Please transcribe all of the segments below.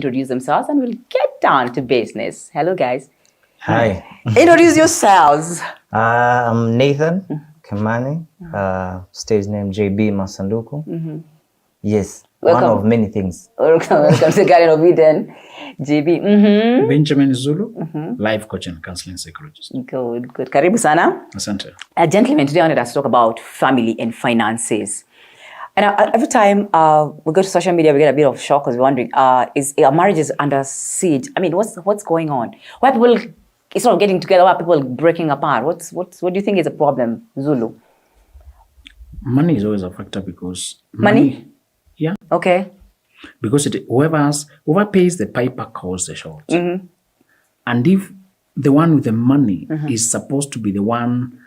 introduce themselves and we'll get down to business. Hello, guys. Hi. Introduce yourselves. I'm Nathan Kimani, stage name JB Masanduku. Yes, Welcome. one of many things. Welcome to Garden of Eden, JB. Benjamin Zulu, life coach and counseling psychologist. Good. Karibu sana. Asante. Gentlemen, today I wanted us to talk about family and finances. And every time we go to social media, we get a bit of shock because we're wondering, is our marriages under siege? I mean, what's going on? Why people it's not getting together? Why people breaking apart? What do you think is a problem, Zulu? Money is always a factor because Money? Yeah. Okay. Because whoever pays the piper calls the shot. And if the one with the money is supposed to be the one,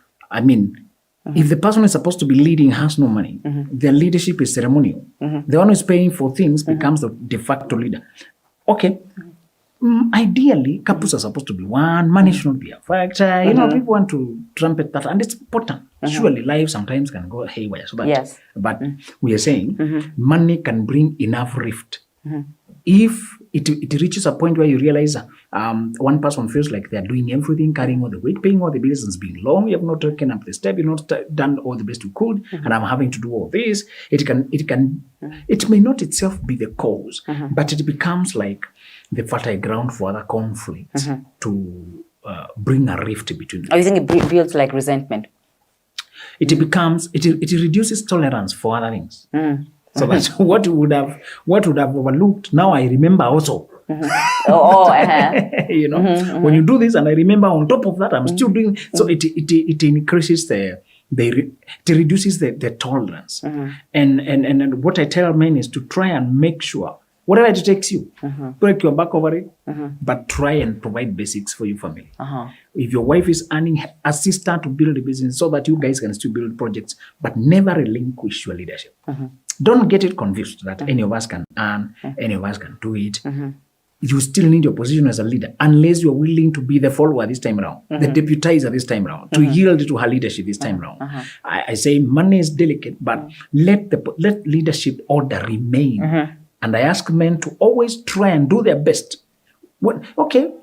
if the person is supposed to be leading has no money, their leadership is ceremonial. The one who is paying for things becomes the de facto leader. Okay. Ideally, couples are supposed to be one. Money should not be a factor. You know, people want to trumpet that, and it's important. Surely, life sometimes can go haywire. So but we are saying money can bring enough rift. If it reaches a point where you realize one person feels like they're doing everything, carrying all the weight, paying all the bills, and it's been long, you have not taken up the step, you've not done all the best you could, and I'm having to do all this. It may not itself be the cause, but it becomes like the fertile ground for other conflicts to bring a rift between them. Or you think it builds like resentment? It reduces tolerance for other things. So that's what would have overlooked. Now I remember also. You know, when you do this, and I remember on top of that, I'm still doing. So it increases it reduces the tolerance. And what I tell men is to try and make sure whatever it takes you, break your back over it, but try and provide basics for your family. If your wife is earning, assist her to build a business so that you guys can still build projects, but never relinquish your leadership. Don't get it confused that any of us can earn, any of us can do it. You still need your position as a leader, unless you're willing to be the follower this time around, the deputizer this time around, to yield to her leadership this time around. I say money is delicate, but let leadership order remain. And I ask men to always try and do their best. But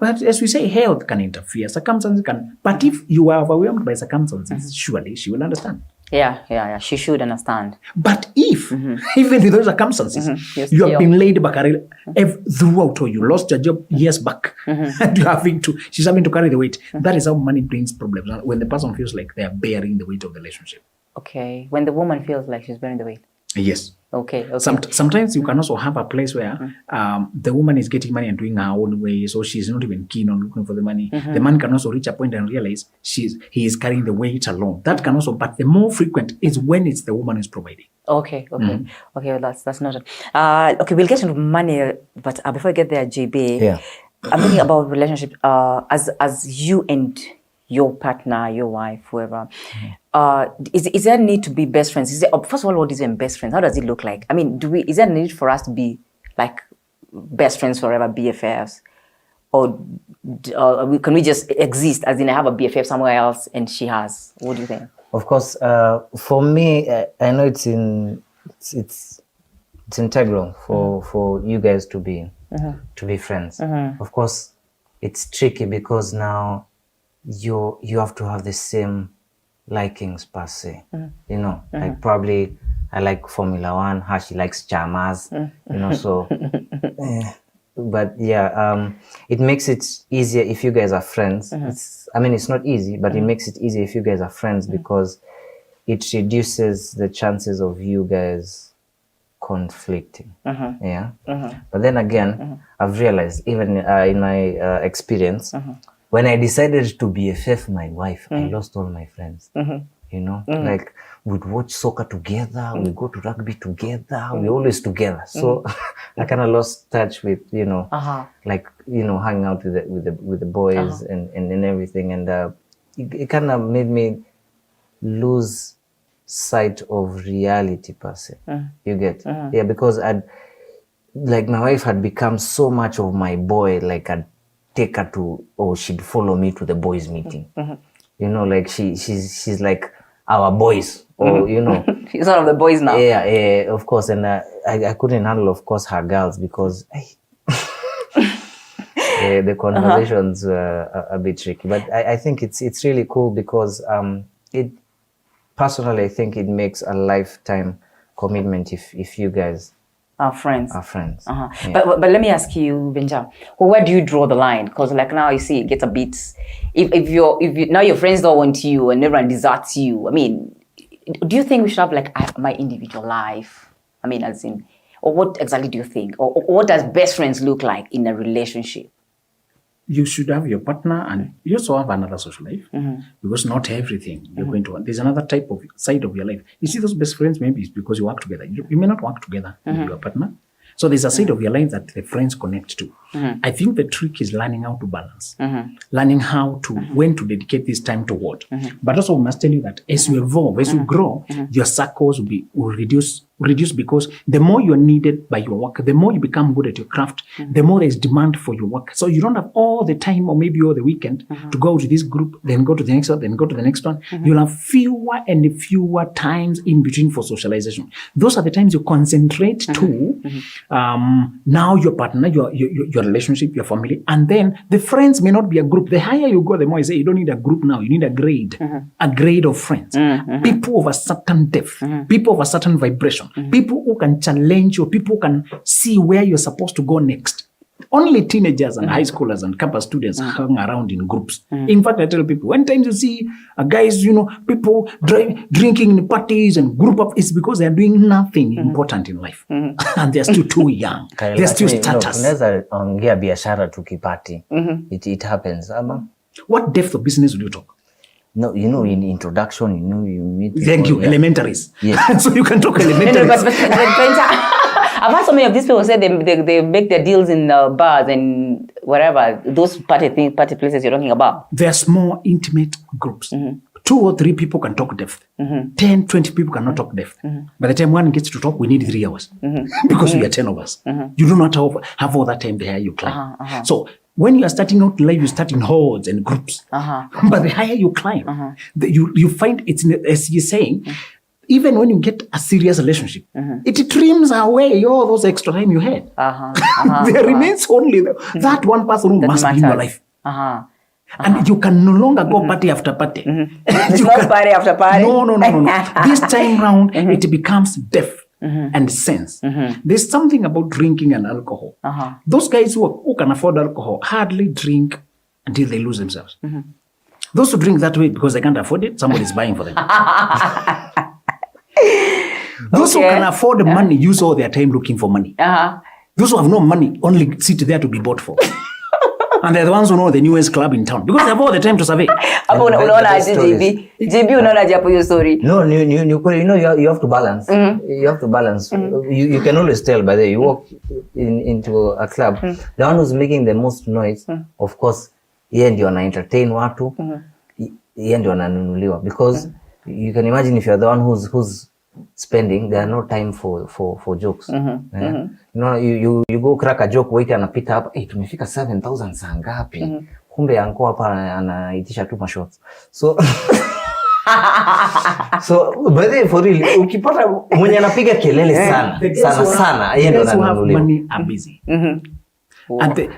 as we say, health can interfere, circumstances can. But if you are overwhelmed by circumstances, surely she will understand. Yeah. She should understand. But if, even with those circumstances, you have been laid back throughout, or you lost your job years back, and she's having to carry the weight. That is how money brings problems. When the person feels like they are bearing the weight of the relationship. Okay. When the woman feels like she's bearing the weight. Yes. Okay. Sometimes you can also have a place where the woman is getting money and doing her own way, so she's not even keen on looking for the money. The man can also reach a point and realize he is carrying the weight alone. That can also, but the more frequent is when it's the woman who's providing. Okay, well, that's noted. Okay, we'll get into money, but before I get there, JB, I'm thinking about relationship as you and your partner, your wife, whoever. Is there a need to be best friends? First of all, what is even best friends? How does it look like? I mean, is there a need for us to be like best friends forever, BFFs? Or can we just exist as in I have a BFF somewhere else and she has? What do you think? Of course, for me, I know it's integral for you guys to be friends. Of course, it's tricky because now you have to have the same likings per se. You know, like probably I like Formula One, how she likes Chamas, you know, so but it makes it easier if you guys are friends. It's not easy, but it makes it easier if you guys are friends because it reduces the chances of you guys conflicting. But then again, I've realized even in my experience, when I decided to BFF my wife, I lost all my friends. You know, like we'd watch soccer together, we go to rugby together, we're always together. So I kind of lost touch with, like, hanging out with the boys and everything. And it kind of made me lose sight of reality per se. You get? Yeah, because my wife had become so much of my boy, like I'd take her to, or she'd follow me to the boys meeting. You know, like she's like our boys, or she's one of the boys now. Yeah, of course. And I couldn't handle, of course, her girls because the conversations were a bit tricky. But I think it's really cool because it personally, I think it makes a lifetime commitment if you guys are friends. Yeah. But let me ask you, Benja, where do you draw the line? Because like now you see it gets a bit. If you now your friends don't want you and everyone deserts you. I mean, do you think we should have like my individual life? I mean, as in, or what exactly do you think? Or what does best friends look like in a relationship? You should have your partner and you also have another social life because not everything you're going to want. There's another type of side of your life. You see those best friends, maybe it's because you work together. You may not work together with your partner. So there's a side of your life that the friends connect to. I think the trick is learning how to balance, learning how to, when to dedicate this time to what. But also we must tell you that as you evolve, as you grow, your circles will reduce because the more you're needed by your work, the more you become good at your craft, the more there's demand for your work. So you don't have all the time or maybe all the weekend to go to this group, then go to the next one, then go to the next one. You'll have fewer and fewer times in between for socialization. Those are the times you concentrate to now your partner, your relationship, your family, and then the friends may not be a group. The higher you go, the more you say you don't need a group now, you need a grade of friends. People of a certain depth, people of a certain vibration. People who can challenge you, people who can see where you're supposed to go next. Only teenagers and high schoolers and campus students hang around in groups. In fact, I tell people, when times you see guys, people drinking in parties and group up, it's because they're doing nothing important in life. And they're still too young. They're still status. Unaweza ongea biashara tukipati. It happens. What depth of business will you talk? No, in introduction, you meet people. Thank you, elementaries. Yes. So you can talk elementaries. I've heard so many of these people say they make their deals in bars and whatever, those party places you're talking about. They're small, intimate groups. 2 or 3 people can talk depth. 10, 20 people cannot talk depth. By the time one gets to talk, we need 3 hours because we are 10 of us. You do not have all that time there you climb. So when you are starting out life, you start in hordes and groups. But the higher you climb, you find it's, as you're saying, even when you get a serious relationship, it trims away all those extra time you had. There remains only that one person who must be in your life. And you can no longer go party after party. It's not party after party. No. This time round, it becomes depth and sense. There's something about drinking and alcohol. Those guys who can afford alcohol hardly drink until they lose themselves. Those who drink that way because they can't afford it, somebody's buying for them. Those who can afford the money use all their time looking for money. Those who have no money only sit there to be bought for. And they're the ones who know the newest club in town because they have all the time to survey. JB, unaona japo hiyo story. No, you have to balance. You have to balance. You can always tell by the way you walk into a club, the one who's making the most noise, of course, yeye ndio ana entertain watu, yeye ndio ananunuliwa because you can imagine if you're the one who's spending, there are no time for jokes. You go crack a joke, waiter anapita hapa, tumefika 7,000 saa ngapi? Kumbe yanko hapa anaitisha tu mashots. So by the way, for real, ukipata mwenye anapiga kelele sana, yeye ndo ananunuliwa. Money are busy. And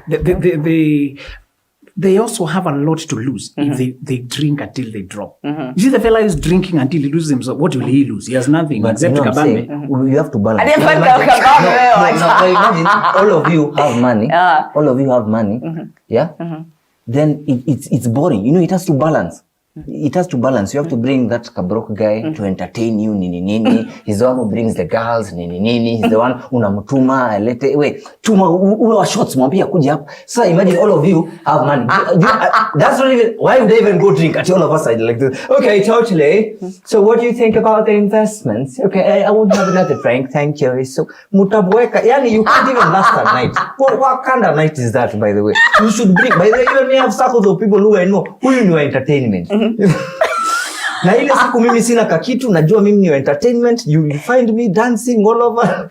they also have a lot to lose if they drink until they drop. You see the fella is drinking until he loses himself. What will he lose? He has nothing except kabambe. You have to balance. I didn't find kabambe. No, imagine all of you have money. All of you have money. Yeah? Then it's boring. It has to balance. It has to balance. You have to bring that kabroke guy to entertain you, nini. He's the one who brings the girls, nini. He's the one unamtuma alete. Wait, tuma ule wa shots mwambie kuja hapa. So imagine all of you have money. That's not even, why would they even go drink at all of us like this? Okay, totally. So what do you think about the investments? Okay, I won't have another drink. Thank you. So mutabweka. Yani you can't even last a night. What kind of night is that, by the way? You should bring, by the way, even we have circles of people who I know who you know entertainment. Na ile siku mimi sina kakitu, najua mimi ni entertainment, you find me dancing all over,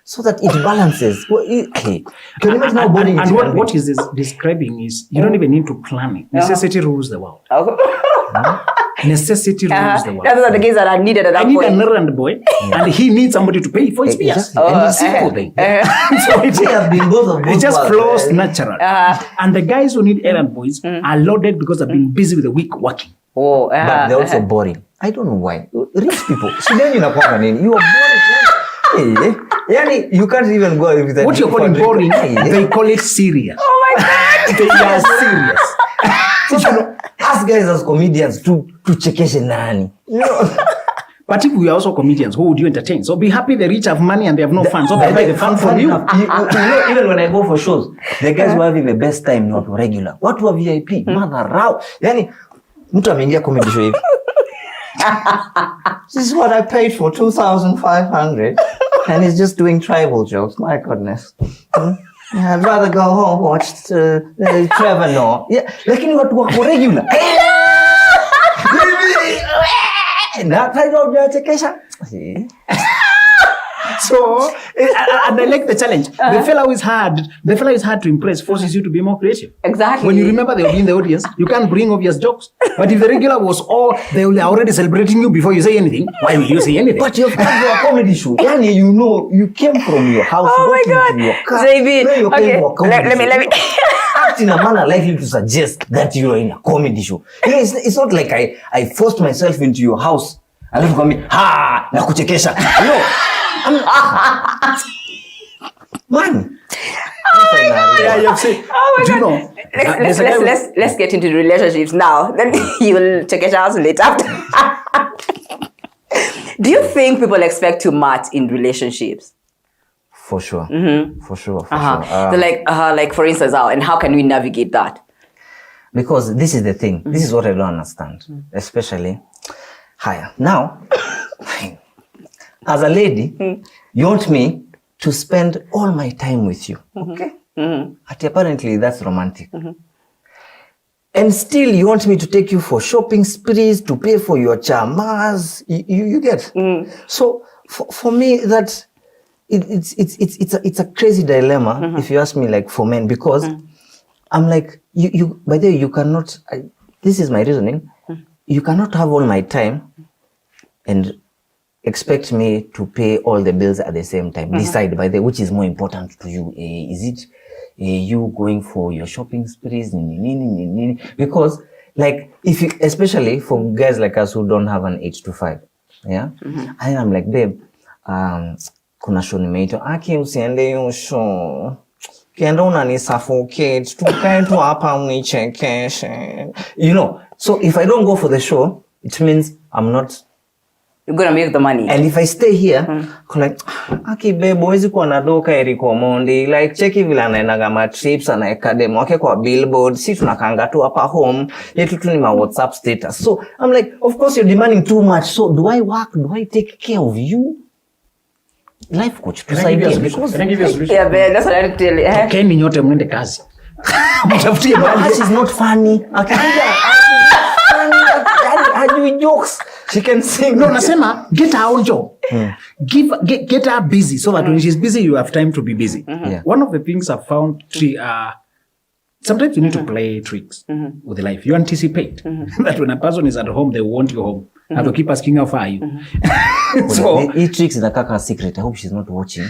so that it balances. Can you imagine how boring it is? And what is this describing is, you don't even need to plan it. Necessity rules the world. necessity rules the world. Those are the guys that are needed at that I need point. an errand boy, and he needs somebody to pay for his beers. Exactly. And it's simple thing. So We have been both of it both just worlds, flows eh? natural. And the guys who need errand boys are loaded because they've been busy with the week working. Oh, But they're also boring. I don't know why. Rich people. Shidani inakuanga nini? You are boring. Hey, yani, you can't even go with that. What you're calling boring, they call it serious. Oh my God. They are serious. So, you know, us guys as comedians to chekeshe nani. You know? But if we are also comedians, who would you entertain? So be happy the rich have money and they have no fun. So they buy the fun from you. You know, even when I go for shows, the guys who are having the best time ni watu regular. Watu wa VIP, madharau. Yani, mtu ameingia comedy show hivi. This is what I paid for, 2,500. And he's just doing tribal jokes. My goodness. Yeah, I'd rather go home watch Trevor Noah. Yeah, lakini watu wako regular. Na tribal hujachekesha. So, and I like the challenge. The fellow is hard to impress, forces you to be more creative. Exactly. When you remember they'll be in the audience, you can't bring obvious jokes. But if the regular was they were already celebrating you before you say anything, why will you say anything? But you've had your comedy show. Yani, you know, you came from your house. Oh my got God. into your car. JB, Now you're paying okay. for a comedy Let me. Act in a manner likely to suggest that you are in a comedy show. You know, it's not like I forced myself into your house. Alafu kwa mimi, na kuchekesha. No. Man. Oh my God. Yeah, you've seen. Oh my Do you God. know? Let's get into the relationships now. Then you will check it out later after. Do you think people expect too much in relationships? For sure. For sure. So like for instance, and how can we navigate that? Because this is the thing. This is what I don't understand. Especially higher. Now, as a lady, you want me to spend all my time with you. Okay? Apparently, that's romantic. And still, you want me to take you for shopping sprees, to pay for your chamas. You get? So, for me, that it's a crazy dilemma, if you ask me, like, for men, because I'm like, by the way, you cannot, this is my reasoning, you cannot have all my time and expect me to pay all the bills at the same time. Decide, by the way, which is more important to you. Is it you going for your shopping sprees? Because, like, if you, especially for guys like us who don't have an 8 to 5, yeah? And I'm like, babe, kuna show nimeitwa, aki usiende hiyo show. Kienda unani suffocate, tukae tu hapa unichekeshe. You know, so if I don't go for the show, it means I'm not... You're gonna make the money. And if I stay here, like, aki babe, wezi kuwa nadoka Eriko Mondi, like, cheki vile anaendaga ma trips, anaeka demo wake kwa billboard, si tunakanga tu hapa home, yetu tu ni ma WhatsApp status. So, I'm like, of course you're demanding too much, so do I work? Do I take care of you? Life coach, Can I give you a solution? Yeah, man, that's what I tell you. Tokeni nyote mwende kazi. Mtafutie mali. Ash is not funny. Hajui jokes. She can sing. No, nasema, get her own job. Get her busy so that when she's busy, you have time to be busy. Yeah. One of the things I've found, sometimes you need to play tricks with life. You anticipate that when a person is at home, they want you home. Have to keep asking how far are you. So, hii tricks inakaa kama secret. I hope she's not watching.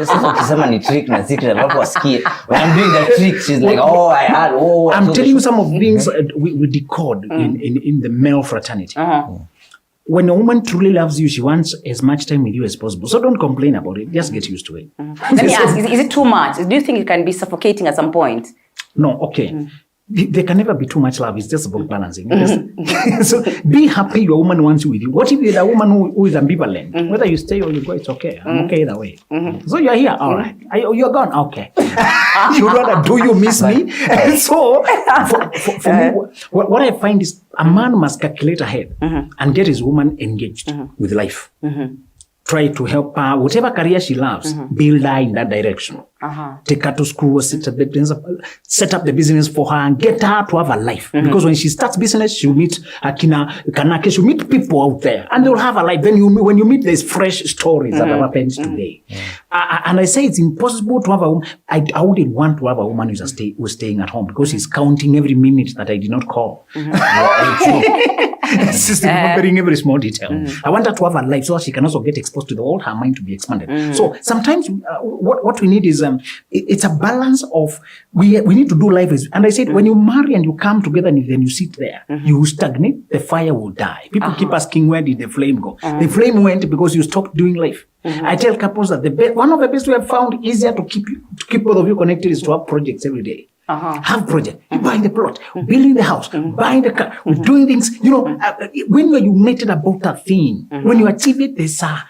Sasa ukisema ni trick na secret, alafu asikie. When I'm doing that trick, she's like, I'm telling you some of the things we decode in the male fraternity. When a woman truly loves you, she wants as much time with you as possible. So don't complain about it. Just get used to it. Let me ask, is it too much? Do you think it can be suffocating at some point? No, okay. There can never be too much love. It's just about balancing. So be happy your woman wants you with you. What if you're a woman who is ambivalent? Whether you stay or you go, it's okay. I'm okay either way. So you're here. All right. You're gone. Okay. You'd rather do you miss me? So for me, what I find is a man must calculate ahead and get his woman engaged with life. try to help her, whatever career she loves, build her in that direction. Take her to school, set up the business for her, and get her to have a life. Because when she starts business, she'll meet Akina, Kanake, she'll meet people out there, and they'll have a life. Then when you meet these fresh stories that have happened today. And I say it's impossible to have a woman. I wouldn't want to have a woman who's staying at home because she's counting every minute that I did not call. She's remembering every small detail. I want her to have a life so that she can also get exposed to the world, her mind to be expanded. So sometimes what we need is it's a balance of we need to do life. And I said, when you marry and you come together and then you sit there, you stagnate, the fire will die. People keep asking, where did the flame go? The flame went because you stopped doing life. I tell couples that one of the best we have found easier to keep both of you connected is to have projects every day. Have project. You buying the plot, building the house, buying the car, doing things. When you mated about that thing, when you achieve it,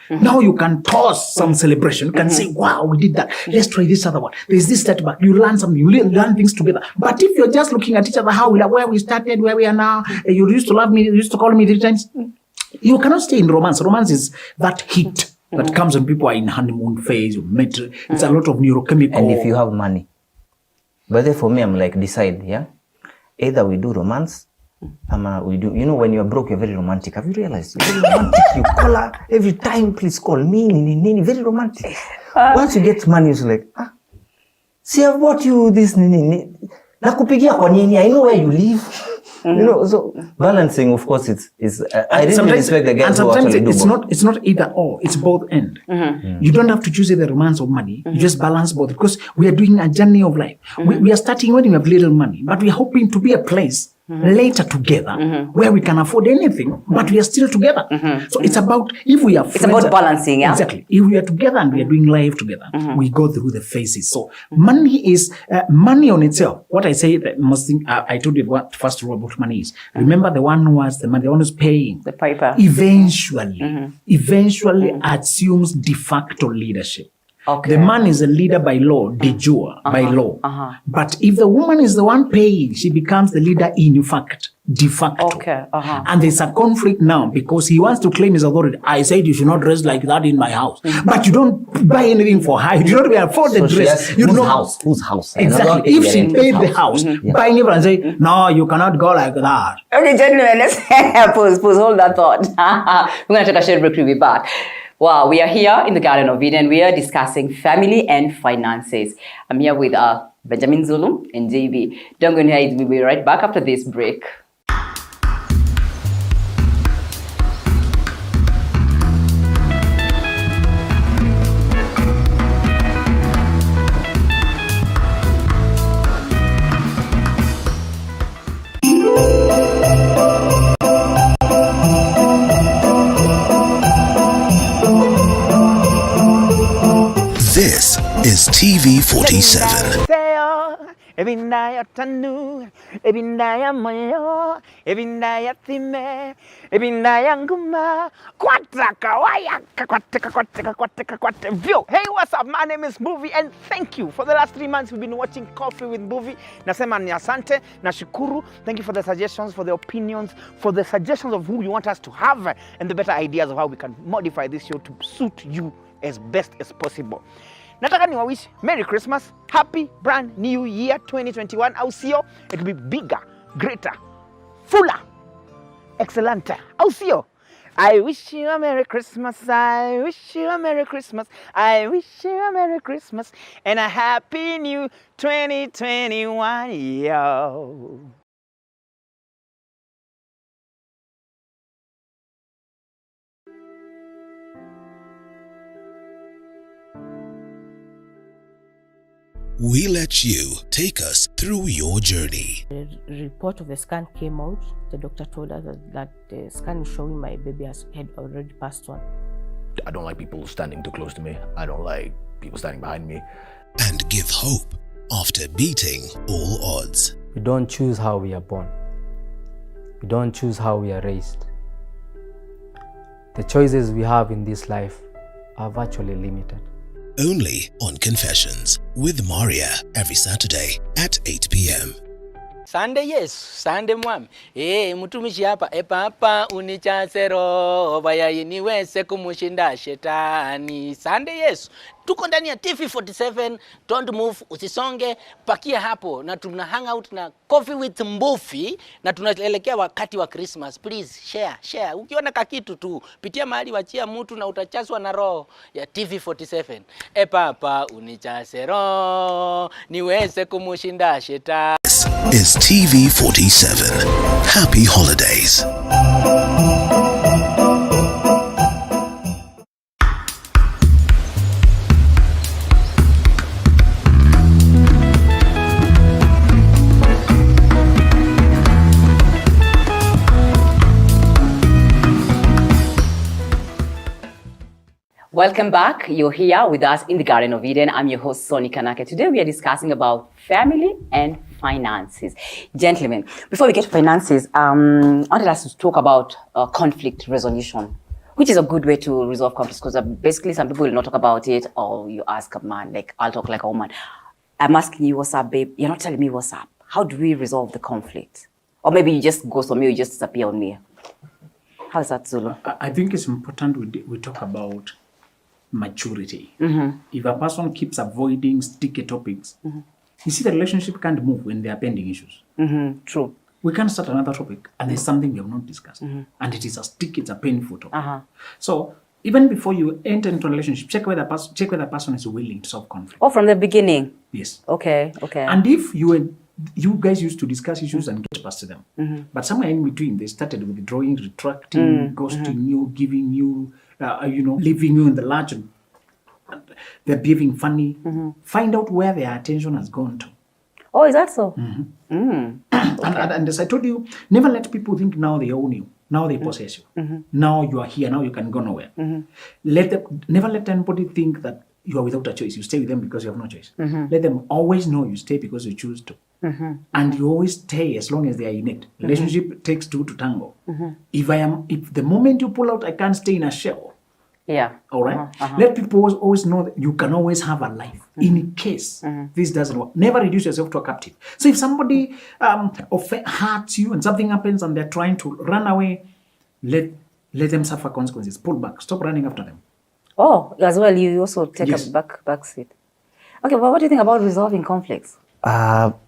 now you can toss some celebration. You can say, wow, we did that. Let's try this other one. There's this setback. You learn something. You learn things together. But if you're just looking at each other, where we started, where we are now, you used to love me, you used to call me 3 times, you cannot stay in romance. Romance is that heat that comes when people are in honeymoon phase. It's a lot of neurochemical. And if you have money. But then for me, I'm like, decide, yeah? Either we do romance, we do, when you're broke, you're very romantic. Have you realized? You're very romantic. You call her every time, please call me, very romantic. Once you get money, it's like, see, I bought you this, nakupigia kwa nini, I know where you live. So balancing, of course, I really respect the guys who actually do both. It's not either or, it's both end. You don't have to choose either romance or money. You just balance both because we are doing a journey of life. We are starting when we have little money, but we are hoping to be a place later together where we can afford anything, but we are still together. So it's about, if we are friends. It's about balancing, yeah? Exactly. If we are together and we are doing life together, we go through the phases. So money is, money on itself. What I say, the most thing, I told you what first rule about money is. Remember the one who was the money, the one who's paying. The piper. Eventually assumes de facto leadership. Okay. The man is a leader by law, de jure, by law. But if the woman is the one paying, she becomes the leader in fact, de facto. Okay. And there's a conflict now because he wants to claim his authority. I said you should not dress like that in my house. But you don't buy anything for her. You do not even afford the dress. Whose house? Exactly. If she paid the house, buying it and say, no, you cannot go like that. Okay, gentlemen, let's pause, hold that thought. We're going to take a short break, we'll be back. Wow, we are here in the Garden of Eden. We are discussing family and finances. I'm here with Benjamin Zulu and JB. Don't go anywhere. We'll be right back after this break. This is TV 47. Hey, what's up? My name is Movie, and thank you. For the last 3 months, we've been watching Coffee with Movie. Nasema ni asante, nashukuru. Thank you for the suggestions, for the opinions, for the suggestions of who you want us to have, and the better ideas of how we can modify this show to suit you as best as possible. Nataka niwawish Merry Christmas, Happy Brand New Year 2021. Au sio? It will be bigger, greater, fuller, excellenter. Au sio? I wish you a Merry Christmas, I wish you a Merry Christmas, I wish you a Merry Christmas, and a Happy New 2021, yo. We let you take us through your journey. The report of the scan came out. The doctor told us that the scan is showing my baby had already passed on. I don't like people standing too close to me. I don't like people standing behind me. And give hope after beating all odds. We don't choose how we are born. We don't choose how we are raised. The choices we have in this life are virtually limited. Only on Confessions with Maria every Saturday at 8 p.m. Sande Yesu, sande mwami. Mtumishi hapa, papa unichasero, vaya niweze kumushinda shetani. Sande Yesu. Tuko ndani ya TV47, don't move, usisonge, pakia hapo na tuna hang out na Coffee with Mbuvi na tunaelekea wakati wa Christmas. Please share. Ukiona kakitu tu, pitia mahali wachia mtu na utachaswa na roho ya TV47. Papa unichasero, niweze kumushinda shetani. This is TV47. Happy holidays. Welcome back. You're here with us in the Garden of Eden. I'm your host, Sonny Kanake. Today we are discussing about family and finances. Gentlemen, before we get to finances, I wanted us to talk about conflict resolution, which is a good way to resolve conflicts, because basically some people will not talk about it, or you ask a man, like, I'll talk like a woman. I'm asking you, what's up, babe? You're not telling me what's up. How do we resolve the conflict? Or maybe you just ghost on me, you just disappear on me. How is that, Zulu? I think it's important we talk about maturity. If a person keeps avoiding sticky topics, you see the relationship can't move when there are pending issues. True. We can start another topic and there's something we have not discussed. And it is a sticky, it's a painful topic. So even before you enter into a relationship, check whether the person is willing to solve conflict. Oh, from the beginning? Yes. Okay. And if you guys used to discuss issues and get past them, but somewhere in between they started withdrawing, retracting, ghosting you, giving you, leaving you in the lurch, and they're behaving funny. Find out where their attention has gone to. Oh, is that so? And as I told you, never let people think now they own you, now they possess you, now you are here, now you can go nowhere. Never let anybody think that you are without a choice. You stay with them because you have no choice. Let them always know you stay because you choose to. And you always stay as long as they are in it. Relationship takes two to tango. If the moment you pull out, I can't stay in a shell. Yeah. All right. Let people always know that you can always have a life in case this doesn't work. Never reduce yourself to a captive. So if somebody hurts you and something happens and they're trying to run away, let them suffer consequences. Pull back. Stop running after them. Oh, as well, you also take a back seat. Okay, well, what do you think about resolving conflicts?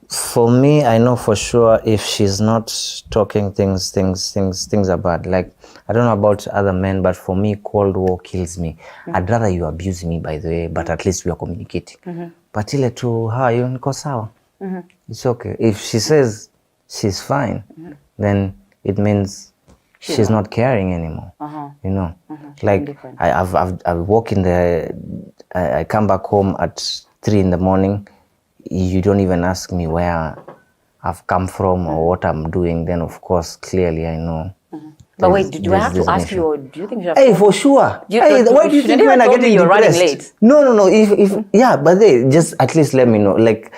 For me, I know for sure if she's not talking things are bad. Like, I don't know about other men, but for me, Cold War kills me. I'd rather you abuse me, by the way, but at least we are communicating. But ile tu, how are you? Niko sawa. It's okay. If she says she's fine, then it means she's not caring anymore. You know, like I walk in I come back home at 3 in the morning. You don't even ask me where I've come from or what I'm doing. Then, of course, clearly I know. But wait, do I have to ask you, or do you think you have Hey, for sure. Why do you think when I get you're running late? No. If but they just at least let me know. Like,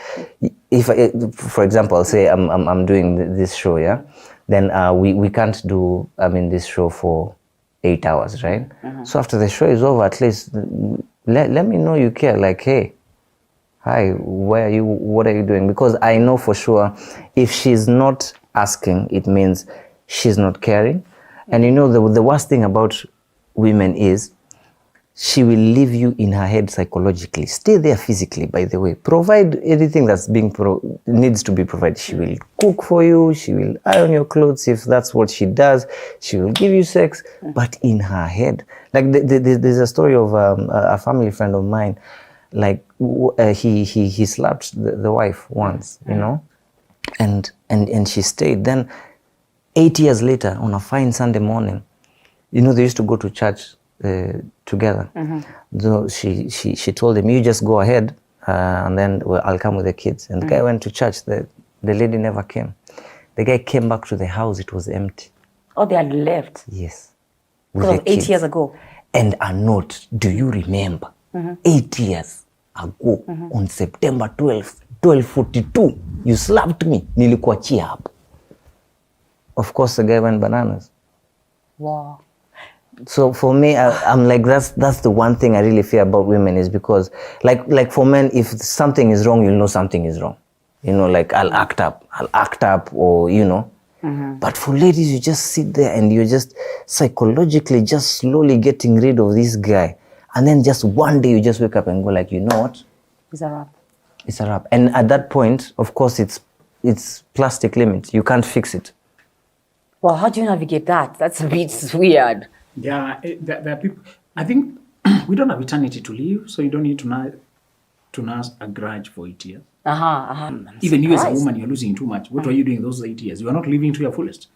if for example, I'll say I'm doing this show, yeah, then we can't do this show for 8 hours, right? So after the show is over, at least let me know you care. Like, hey, hi, where are you? What are you doing? Because I know for sure if she's not asking, it means she's not caring. And you know, the worst thing about women is she will leave you in her head psychologically. Stay there physically, by the way. Provide anything that's needs to be provided. She will cook for you. She will iron your clothes if that's what she does. She will give you sex, but in her head. Like there's a story of a family friend of mine. Like he slapped the wife once, you know, and she stayed. Then 8 years later, on a fine Sunday morning, you know, they used to go to church together. So she told him, you just go ahead and then I'll come with the kids. And the guy went to church. The lady never came. The guy came back to the house. It was empty. Oh, they had left? Yes. Because of 8 years ago? And a note, do you remember? 8 years ago, on September 12th, 1242, you slapped me. Nilikuachia hapo. Of course, the guy went bananas. Wow. So for me, I'm like, that's the one thing I really fear about women is because, like for men, if something is wrong, you'll know something is wrong. You know, like I'll act up, or you know. But for ladies, you just sit there and you're just psychologically just slowly getting rid of this guy, and then just one day you just wake up and go like, you know what? It's a wrap. It's a wrap. And at that point, of course, it's plastic limit. You can't fix it. Well, how do you navigate that? That's a bit weird. Yeah, there are people. I think we don't have eternity to live, so you don't need to nurse a grudge for 8 years. Even you as a woman, you're losing too much. What were you doing those 8 years? You are not living to your fullest.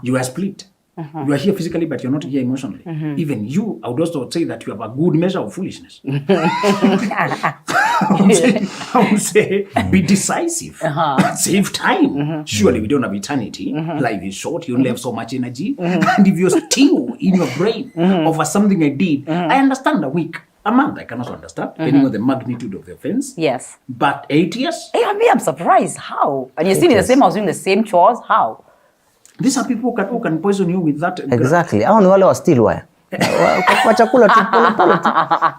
You are split. You are here physically, but you're not here emotionally. Even you, I would also say that you have a good measure of foolishness. I would say be decisive. Save time. Surely we don't have eternity. Life is short. You only have so much energy. And if you're still in your brain over something I did, I understand a week. A month, I cannot understand, depending on the magnitude of the offense. Yes. But 8 years? Hey, I'm surprised. How? And you're still in the same house doing the same chores? How? These are people who can poison you with that. Exactly. Hao ni wale wa still wire. Kwa chakula tu pole pole tu.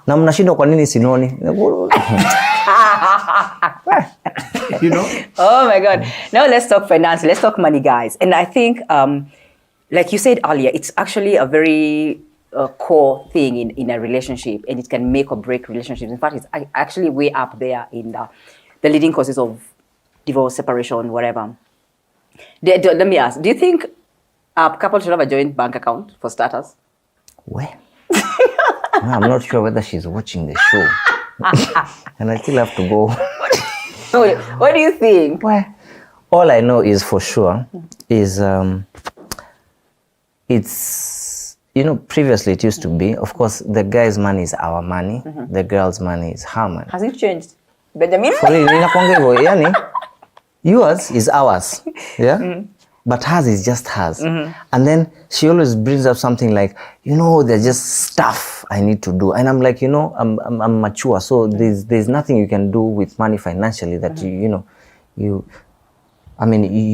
Na mnashindwa kwa nini sinoni? You know? Oh my God. Now let's talk finance. Let's talk money, guys. And I think, like you said earlier, it's actually a very core thing in a relationship, and it can make or break relationships. In fact, it's actually way up there in the leading causes of divorce, separation, whatever. Let me ask, do you think a couple should have a joint bank account for starters? Well, I'm not sure whether she's watching the show. And I still have to go. What do you think? Well, all I know is for sure is it's, you know, previously it used to be, of course, the guy's money is our money, the girl's money is her money. Has it changed, Benjamin? For real, ninakwambia hivyo, yani, yours is ours, yeah? But hers is just hers. And then she always brings up something like, you know, there's just stuff I need to do. And I'm like, you know, I'm mature, so there's nothing you can do with money financially that you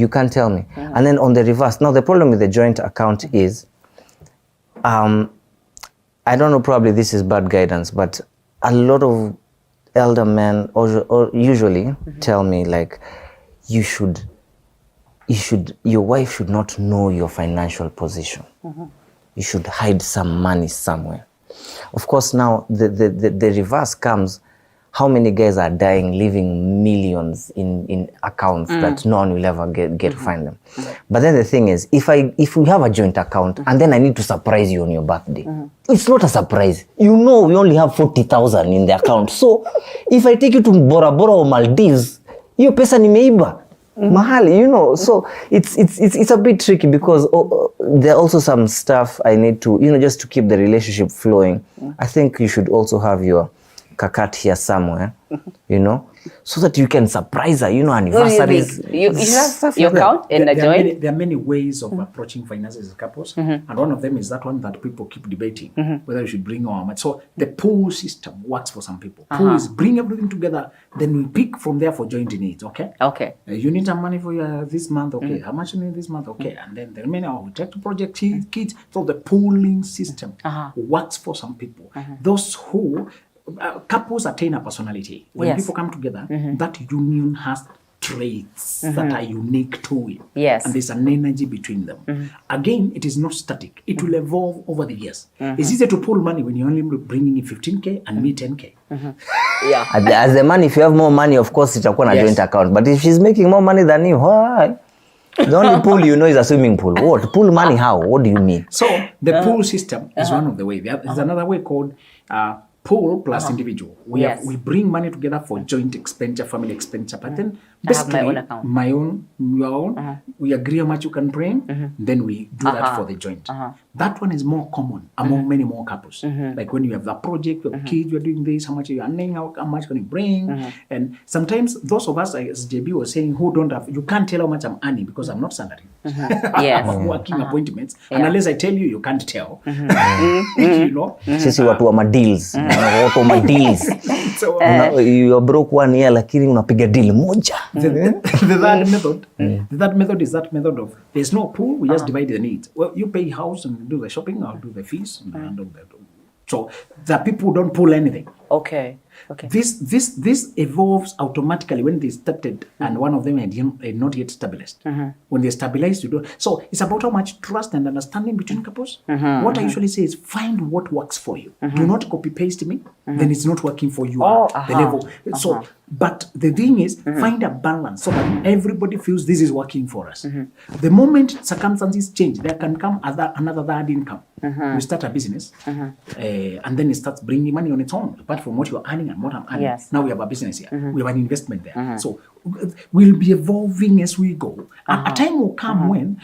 can't tell me. And then on the reverse, now the problem with the joint account is, I don't know, probably this is bad guidance, but a lot of elder men or usually tell me like, your wife should not know your financial position. You should hide some money somewhere. Of course, now the reverse comes. How many guys are dying, leaving millions in accounts that no one will ever get to find them? But then the thing is, if we have a joint account and then I need to surprise you on your birthday, it's not a surprise. You know we only have 40,000 in the account. So if I take you to Bora Bora or Maldives, hiyo pesa nimeiba mahali, you know. So it's a bit tricky because there are also some stuff I need to, just to keep the relationship flowing. I think you should also have your kakat here somewhere, so that you can surprise her, anniversaries. You have your account in a joint? There are many ways of approaching finances as couples, and one of them is that one that people keep debating, whether you should bring or how much. So the pool system works for some people. Pool is bring everything together, then we pick from there for joint needs, okay? Okay. You need some money for this month, okay? How much you need this month, okay? And then the remaining, we take to project kids. So the pooling system works for some people. Those who... couples attain a personality. When people come together, that union has traits that are unique to it. Yes. And there's an energy between them. Again, it is not static. It will evolve over the years. It's easier to pull money when you're only bringing in 15K and me 10K. Yeah. As the man, if you have more money, of course, it's a joint account. But if she's making more money than you, why? The only pool is a swimming pool. What? Pool money how? What do you mean? So the pool system is one of the ways. There's another way called... pool plus individual. We bring money together for joint expenditure, family expenditure. But then basically, your own. We agree how much you can bring, then we do that for the joint. That one is more common among many more couples. Like when you have that project, you have kids, you're doing this, how much are you earning, how much can you bring? And sometimes those of us, as JB was saying, who don't have, you can't tell how much I'm earning because I'm not salary. I'm working appointments. And unless I tell you, you can't tell. Sisi watu wa madeals. Watu wa madeals. You are broke one year, lakini unapiga deal moja. The third method is that method of there's no pool, we just divide the needs. Well, you pay house and do the shopping, I'll do the fees and handle that. So the people don't pool anything. Okay. Okay. This evolves automatically when they started and one of them had not yet stabilized. When they stabilize, you don't. So it's about how much trust and understanding between couples. What I usually say is find what works for you. Do not copy paste me, then it's not working for you at the level. So, but the thing is, find a balance so that everybody feels this is working for us. The moment circumstances change, there can come another third income. You start a business, and then it starts bringing money on its own, apart from what you're earning and what I'm earning. Yes. Now we have a business here. We have an investment there. So we'll be evolving as we go. A time will come when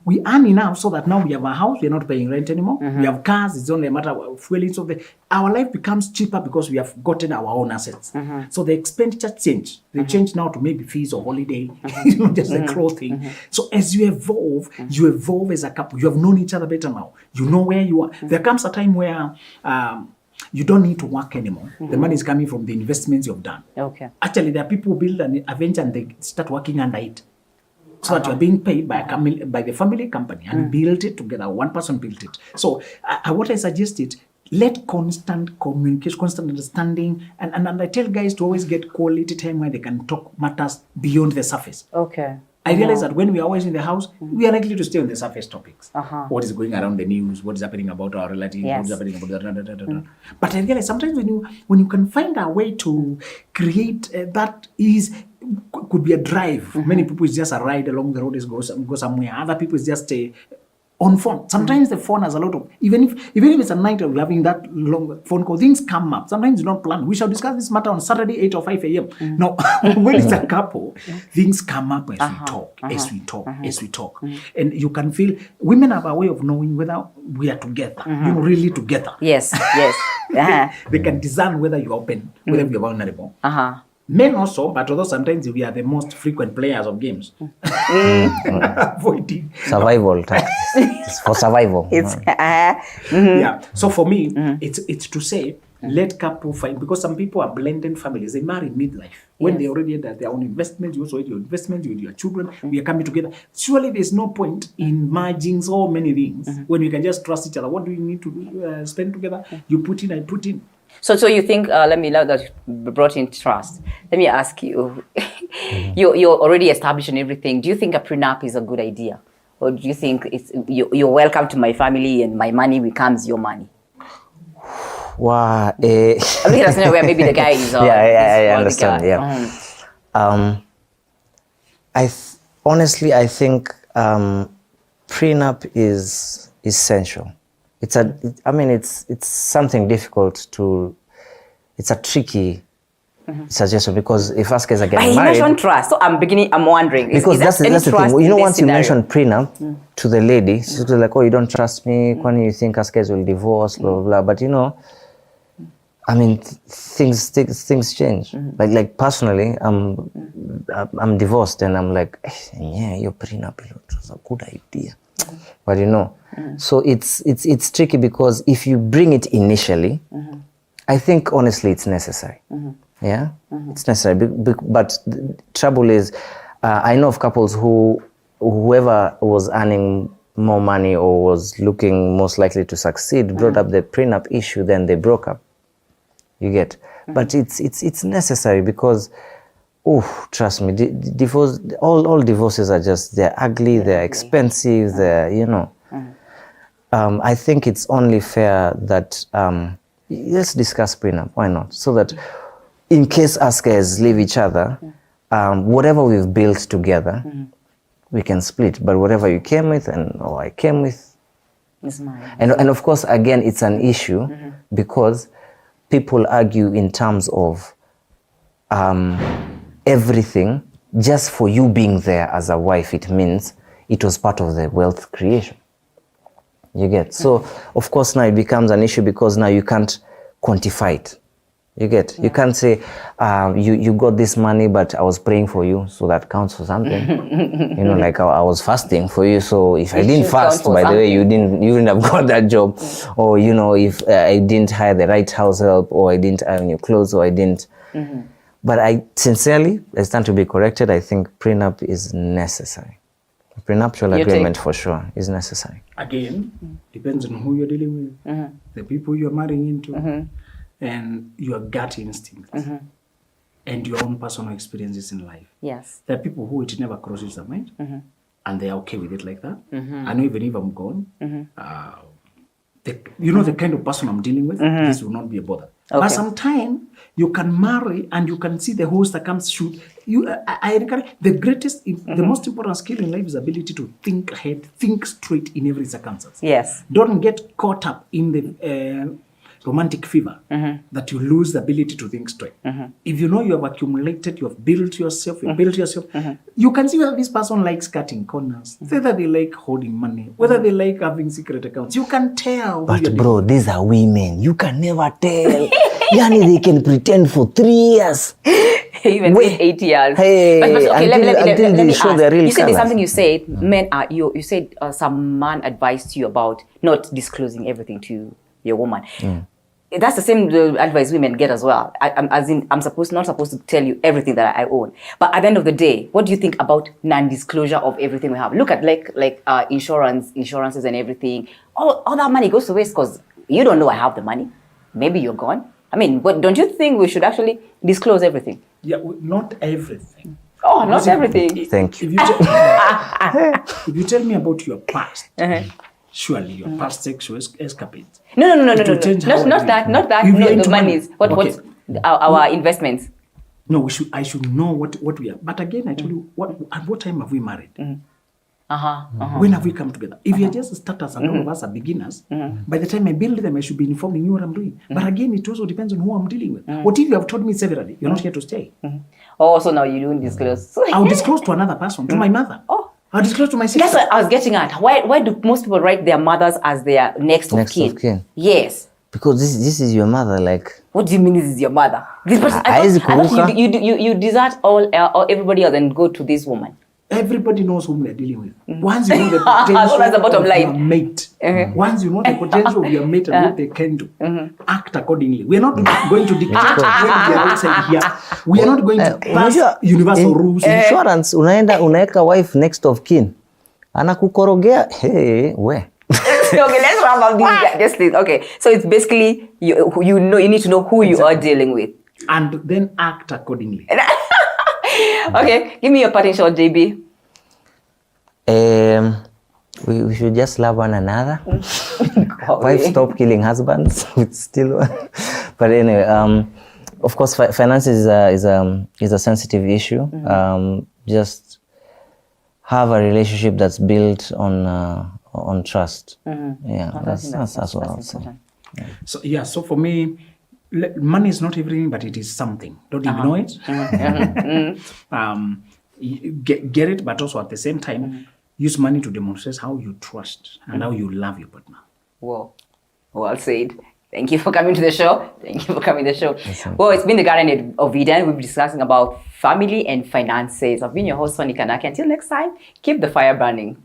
we earn enough so that now we have a house, we're not paying rent anymore. We have cars, it's only a matter of fueling. So our life becomes cheaper because we have gotten our own assets. So the expenditure change. They change now to maybe fees or holiday, just the clothing. So as you evolve as a couple. You have known each other better now. You know where you are. There comes a time where you don't need to work anymore. The money is coming from the investments you've done. Okay. Actually, there are people who build a venture and they start working under it. So that you're being paid by the family company and build it together. One person built it. So what I suggest is let constant communication, constant understanding, and I tell guys to always get quality time where they can talk matters beyond the surface. Okay. I realize that when we are always in the house, we are likely to stay on the surface topics. What is going around the news? What is happening about our relatives? Yes. What is happening about But I realize sometimes when you can find a way to create that could be a drive. Many people is just a ride along the road, is go somewhere. Other people is just on phone. Sometimes the phone has a lot of, even if it's a night of having that long phone call, things come up. Sometimes you don't plan. We shall discuss this matter on Saturday, 8 or 5 a.m. No, when it's a couple, things come up as we talk. And you can feel, women have a way of knowing whether we are together, really together. Yes. They can discern whether you're open, whether you're vulnerable. Men also, but although sometimes we are the most frequent players of games. Avoiding. Survival tactics. It's for survival. Yeah. So for me, it's to say, let couple find, because some people are blended families. They marry midlife. When they already had their own investments, you also had your investments, you had your children, we are coming together. Surely there's no point in merging so many things when you can just trust each other. What do you need to do? Spend together? You put in, I put in. So you think, let me know that you brought in trust. Let me ask you, you're already established in everything. Do you think a prenup is a good idea? Or do you think you're welcome to my family and my money becomes your money? Wow. I think that's where maybe the guy is. I understand. Yeah. Honestly, I think prenup is essential. It's something difficult to. It's a tricky suggestion because if us guys are getting married, you mentioned trust, so I'm wondering because that's the thing. You know, once you mention prenup to the lady, she's like, "Oh, you don't trust me? When you think us guys will divorce, blah blah blah." But you know, I mean, things change. Like personally, I'm divorced, and I'm like, yeah, your prenup was a good idea, but you know, so it's tricky because if you bring it initially, I think honestly it's necessary. Yeah, it's necessary. But the trouble is, I know of couples whoever was earning more money or was looking most likely to succeed brought up the prenup issue, then they broke up. You get, but it's necessary because, trust me, divorce. All divorces are they're ugly, they're expensive, I think it's only fair that let's discuss prenup. Why not? So that in case us guys leave each other, whatever we've built together, we can split. But whatever you came with or I came with, is mine. And of course, again, it's an issue because people argue in terms of everything. Just for you being there as a wife, it means it was part of the wealth creation. You get? So, of course, now it becomes an issue because now you can't quantify it. You get? You can't say, you got this money, but I was praying for you, so that counts for something. Like I was fasting for you, so if I didn't fast, by the way, you wouldn't have got that job. Or, if I didn't hire the right house help, or I didn't iron your clothes, or I didn't. But I sincerely, I stand to be corrected, I think prenup is necessary. A prenuptial agreement for sure is necessary. Again, depends on who you're dealing with, the people you're marrying into. and your gut instinct and your own personal experiences in life. Yes. There are people who it never crosses their mind and they are okay with it like that. I know even if I'm gone, the kind of person I'm dealing with, this will not be a bother. Okay. But sometimes you can marry and you can see the whole circumstance. I regard the greatest, the most important skill in life is ability to think ahead, think straight in every circumstance. Yes. Don't get caught up in the romantic fever that you lose the ability to think straight. If you know you have accumulated, you have built yourself, you can see whether this person likes cutting corners, whether they like holding money, whether they like having secret accounts. You can tell. But bro, these are women. You can never tell. Yani, they can pretend for 3 years. Even 8 years. Hey, but okay, let me show ask. the real You said there's colours. something you said. Men are you said some man advised you about not disclosing everything to your woman. That's the same advice women get as well. I'm not supposed to tell you everything that I own. But at the end of the day, what do you think about non-disclosure of everything we have? Look at like insurances and everything. All that money goes to waste because you don't know I have the money. Maybe you're gone. I mean, but don't you think we should actually disclose everything? Yeah, not everything. Oh, not everything. Thank you. If you tell me about your past, surely your past sexual escapades. No. It will change how I Not view that. you. Not that. If you're No, into the monies. money, What? okay. Our investments. No, I should know what we are. But again, I told you, at what time have we married? When have we come together? If you're just starters and all of us are beginners, by the time I build them, I should be informing you what I'm doing. But again, it also depends on who I'm dealing with. What if you have told me severally, you're not here to stay? Oh, so now you don't disclose. I'll disclose to another person, to my mother. Oh. I'll disclose to my sister. That's what I was getting at. Why do most people write their mothers as their next of kin? Yes. Because this is your mother, like. What do you mean this is your mother? This person, I thought you desert all everybody else and go to this woman. Everybody knows whom they're dealing with. Once you know the potential That's the bottom of line. your mate, once you know the potential of your mate and what they can do, act accordingly. We're not going to dictate when we are outside here. We are not going to pass universal rules. Insurance, unaeka wife next of kin. Anakukorogea, hey, we. Okay, let's wrap up this thing. Okay, so it's basically you need to know who you are dealing with. And then act accordingly. Okay, give me your parting shot, JB. We should just love one another. Wives stop killing husbands. It's still, but anyway, of course, finances is a sensitive issue. Just have a relationship that's built on trust. Yeah, that's what I would say. So for me, money is not everything, but it is something. Don't ignore it. Get it, but also at the same time, use money to demonstrate how you trust and how you love your partner. Whoa. Well said. Thank you for coming to the show. Well, it's been the Garden of Eden. We'll be discussing about family and finances. I've been your host, Sonia Kanaki. Until next time, keep the fire burning.